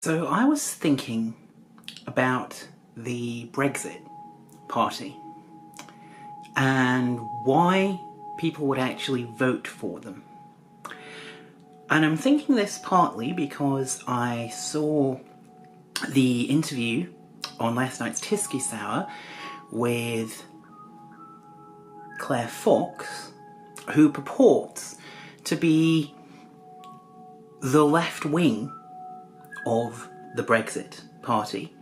So I was thinking about the Brexit party and why people would actually vote for them. And I'm thinking this partly because I saw the interview on last night's Tisky Sour with Claire Fox, who purports to be the left wing of the Brexit party,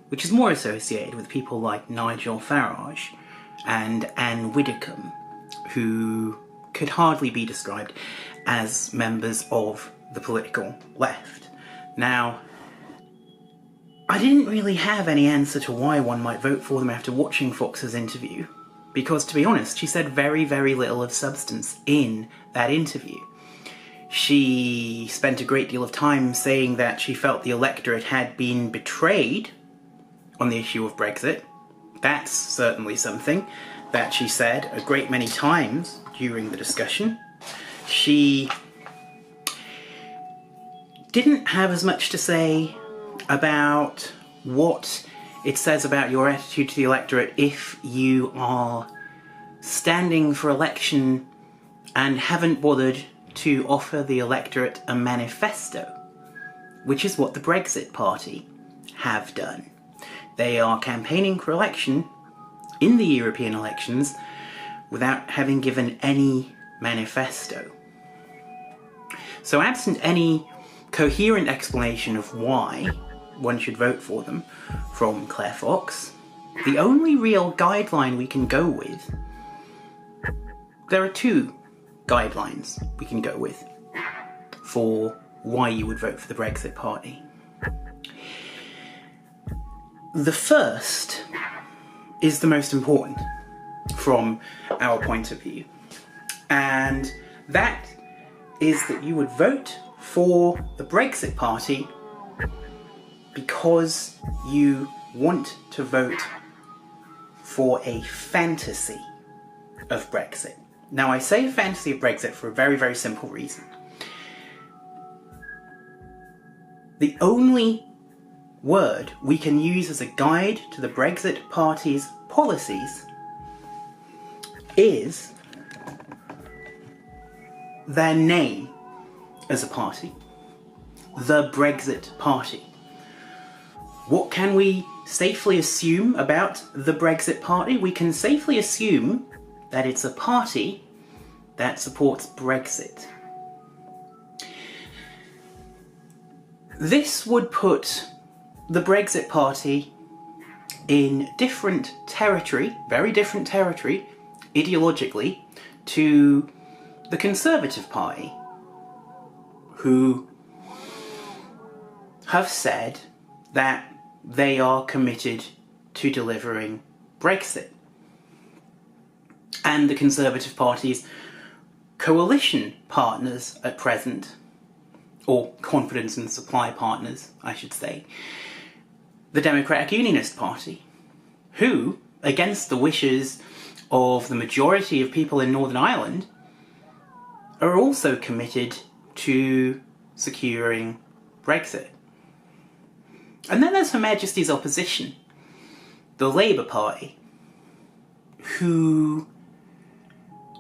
which is more associated with people like Nigel Farage and Anne Widdecombe, who could hardly be described as members of the political left. Now, I didn't really have any answer to why one might vote for them after watching Fox's interview, because to be honest, she said very, very little of substance in that interview. She spent a great deal of time saying that she felt the electorate had been betrayed on the issue of Brexit. That's certainly something that she said a great many times during the discussion. She didn't have as much to say about what it says about your attitude to the electorate if you are standing for election and haven't bothered to offer the electorate a manifesto, which is what the Brexit party have done. They are campaigning for election in the European elections without having given any manifesto. So absent any coherent explanation of why one should vote for them from Claire Fox, the only real guideline we can go with, there are two guidelines we can go with for why you would vote for the Brexit party. The first is the most important from our point of view, and that is that you would vote for the Brexit party because you want to vote for a fantasy of Brexit. Now, I say fantasy of Brexit for a very, very simple reason. The only word we can use as a guide to the Brexit party's policies is their name as a party, the Brexit Party. What can we safely assume about the Brexit Party? We can safely assume that it's a party that supports Brexit. This would put the Brexit Party in different territory, very different territory, ideologically, to the Conservative Party, who have said that they are committed to delivering Brexit. And the Conservative Party's coalition partners at present, or confidence and supply partners, I should say, the Democratic Unionist Party, who, against the wishes of the majority of people in Northern Ireland, are also committed to securing Brexit. And then there's Her Majesty's opposition, the Labour Party, who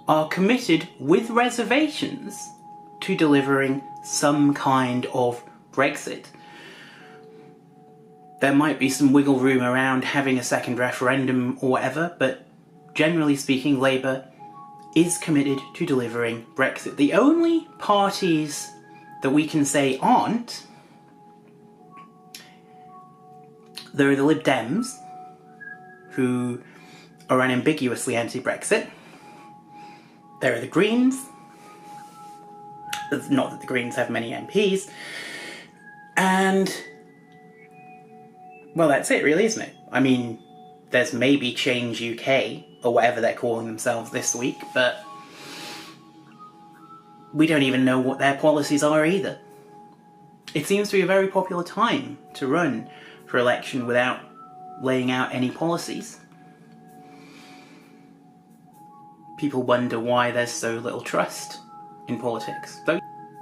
are committed with reservations to delivering some kind of Brexit. There might be some wiggle room around having a second referendum or whatever, but generally speaking, Labour is committed to delivering Brexit. The only parties that we can say aren't, there are the Lib Dems, who are unambiguously anti-Brexit. There are the Greens, not that the Greens have many MPs, and, well, that's it really, isn't it? I mean, there's maybe Change UK, or whatever they're calling themselves this week, but we don't even know what their policies are either. It seems to be a very popular time to run for election without laying out any policies. People wonder why there's so little trust in politics.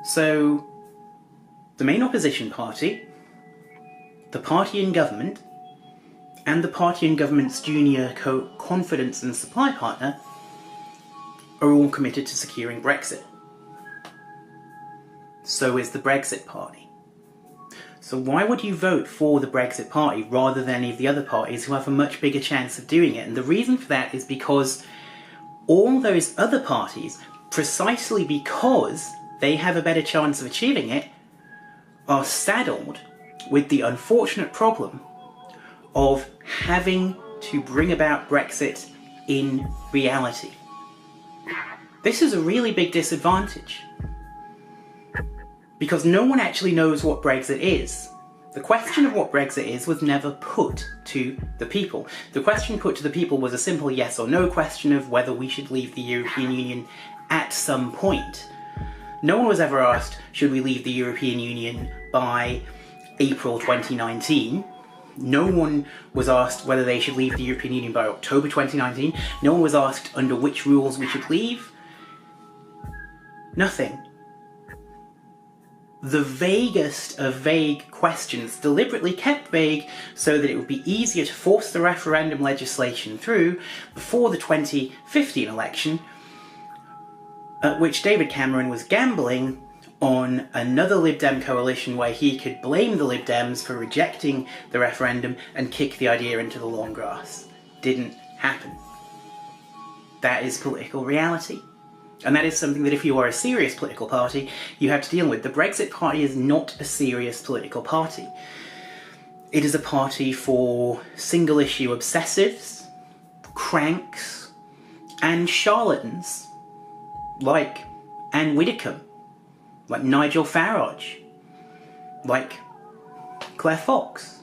So, the main opposition party the party in government and the party in government's junior confidence and supply partner are all committed to securing Brexit. So is the Brexit Party. So why would you vote for the Brexit Party rather than any of the other parties who have a much bigger chance of doing it? And the reason for that is because all those other parties, precisely because they have a better chance of achieving it, are saddled with the unfortunate problem of having to bring about Brexit in reality. This is a really big disadvantage, because no one actually knows what Brexit is. The question of what Brexit is was never put to the people. The question put to the people was a simple yes or no question of whether we should leave the European Union at some point. No one was ever asked, should we leave the European Union by April 2019? No one was asked whether they should leave the European Union by October 2019. No one was asked under which rules we should leave. Nothing. The vaguest of vague questions, deliberately kept vague so that it would be easier to force the referendum legislation through before the 2015 election, at which David Cameron was gambling on another Lib Dem coalition where he could blame the Lib Dems for rejecting the referendum and kick the idea into the long grass. Didn't happen. That is political reality. And that is something that if you are a serious political party, you have to deal with. The Brexit Party is not a serious political party. It is a party for single-issue obsessives, cranks, and charlatans, like Anne Widdecombe, like Nigel Farage, like Claire Fox.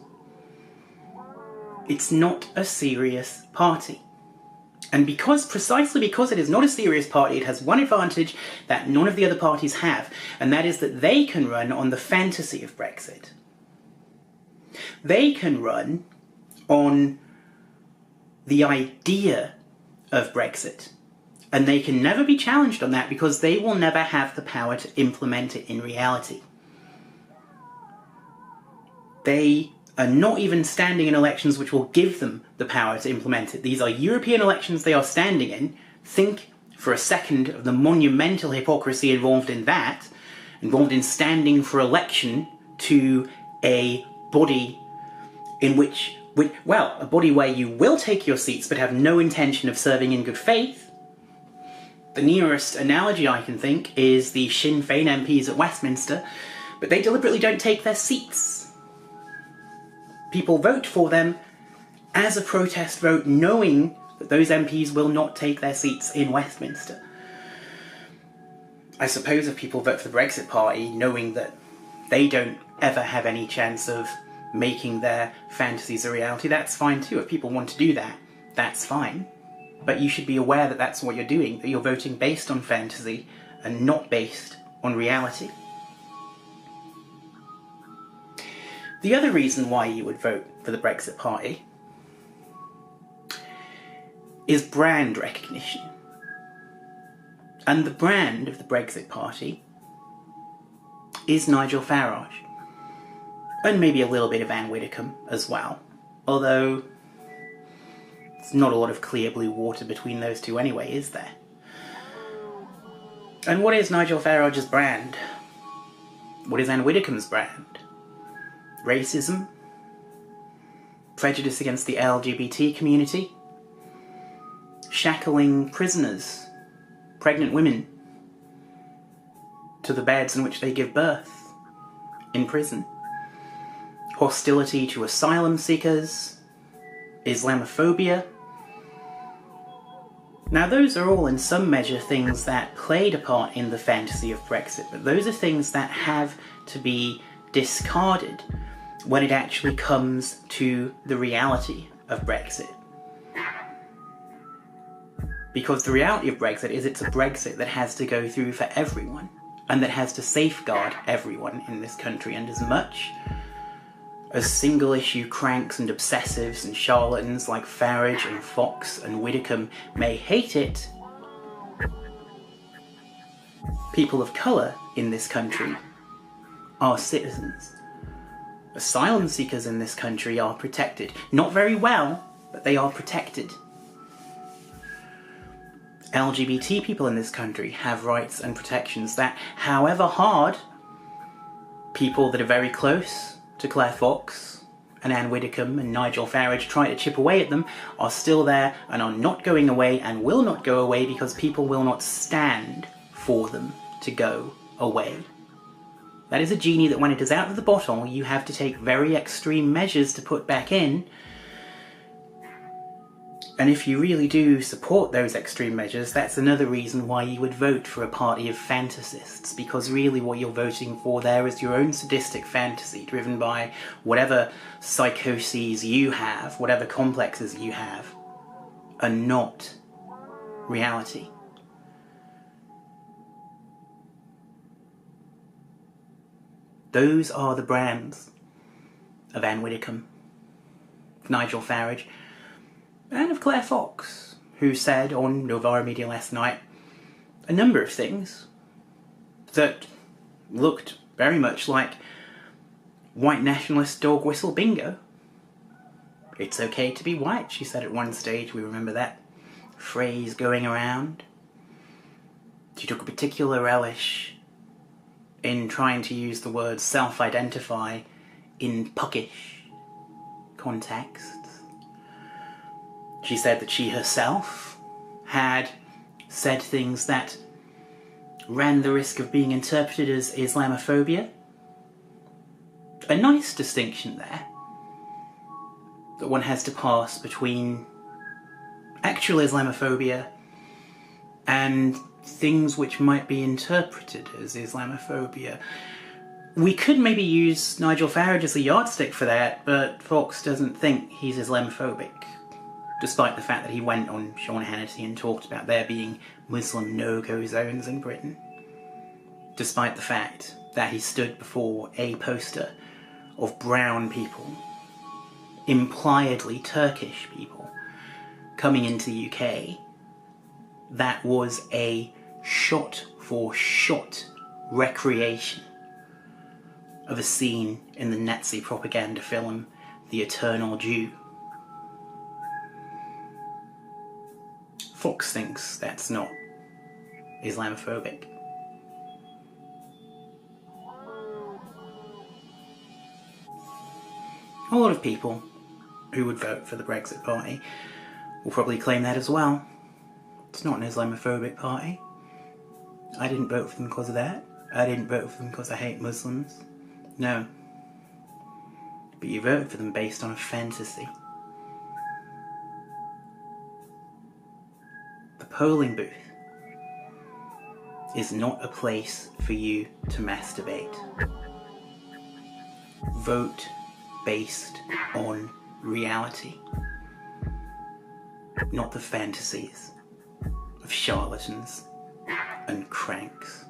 It's not a serious party. And precisely because it is not a serious party, it has one advantage that none of the other parties have, and that is that they can run on the fantasy of Brexit. They can run on the idea of Brexit, and they can never be challenged on that because they will never have the power to implement it in reality. They are not even standing in elections which will give them the power to implement it. These are European elections they are standing in. Think for a second of the monumental hypocrisy involved in that, involved in standing for election to a body in which, well, a body where you will take your seats but have no intention of serving in good faith. The nearest analogy I can think is the Sinn Féin MPs at Westminster, but they deliberately don't take their seats. People vote for them as a protest vote, knowing that those MPs will not take their seats in Westminster. I suppose if people vote for the Brexit Party, knowing that they don't ever have any chance of making their fantasies a reality, that's fine too. If people want to do that, that's fine. But you should be aware that that's what you're doing, that you're voting based on fantasy and not based on reality. The other reason why you would vote for the Brexit Party is brand recognition. And the brand of the Brexit Party is Nigel Farage. And maybe a little bit of Anne Widdecombe as well. Although, there's not a lot of clear blue water between those two anyway, is there? And what is Nigel Farage's brand? What is Anne Widdecombe's brand? Racism? Prejudice against the LGBT community? Shackling prisoners, pregnant women, to the beds in which they give birth in prison? Hostility to asylum seekers? Islamophobia? Now those are all in some measure things that played a part in the fantasy of Brexit, but those are things that have to be discarded when it actually comes to the reality of Brexit. Because the reality of Brexit is it's a Brexit that has to go through for everyone, and that has to safeguard everyone in this country, and as much as single-issue cranks and obsessives and charlatans like Farage and Fox and Widdecombe may hate it, people of colour in this country are citizens Asylum seekers in this country are protected. Not very well, but they are protected. LGBT people in this country have rights and protections that, however hard people that are very close to Claire Fox and Anne Widdecombe and Nigel Farage try to chip away at them, are still there and are not going away and will not go away because people will not stand for them to go away. That is a genie that when it is out of the bottle, you have to take very extreme measures to put back in. And if you really do support those extreme measures, that's another reason why you would vote for a party of fantasists, because really what you're voting for there is your own sadistic fantasy, driven by whatever psychoses you have, whatever complexes you have, are not reality. Those are the brands of Anne Widdecombe, Nigel Farage, and of Claire Fox, who said on Novara Media last night a number of things that looked very much like white nationalist dog whistle bingo. It's okay to be white, she said at one stage. We remember that phrase going around. She took a particular relish in trying to use the word self-identify in puckish contexts. She said that she herself had said things that ran the risk of being interpreted as Islamophobia. A nice distinction there that one has to pass between actual Islamophobia and things which might be interpreted as Islamophobia. We could maybe use Nigel Farage as a yardstick for that, but Fox doesn't think he's Islamophobic, despite the fact that he went on Sean Hannity and talked about there being Muslim no-go zones in Britain. Despite the fact that he stood before a poster of brown people, impliedly Turkish people, coming into the UK, that was a shot-for-shot recreation of a scene in the Nazi propaganda film The Eternal Jew. Fox thinks that's not Islamophobic. A lot of people who would vote for the Brexit party will probably claim that as well. It's not an Islamophobic party. I didn't vote for them because of that. I didn't vote for them because I hate Muslims. No. But you voted for them based on a fantasy. The polling booth is not a place for you to masturbate. Vote based on reality, not the fantasies of charlatans and cranks.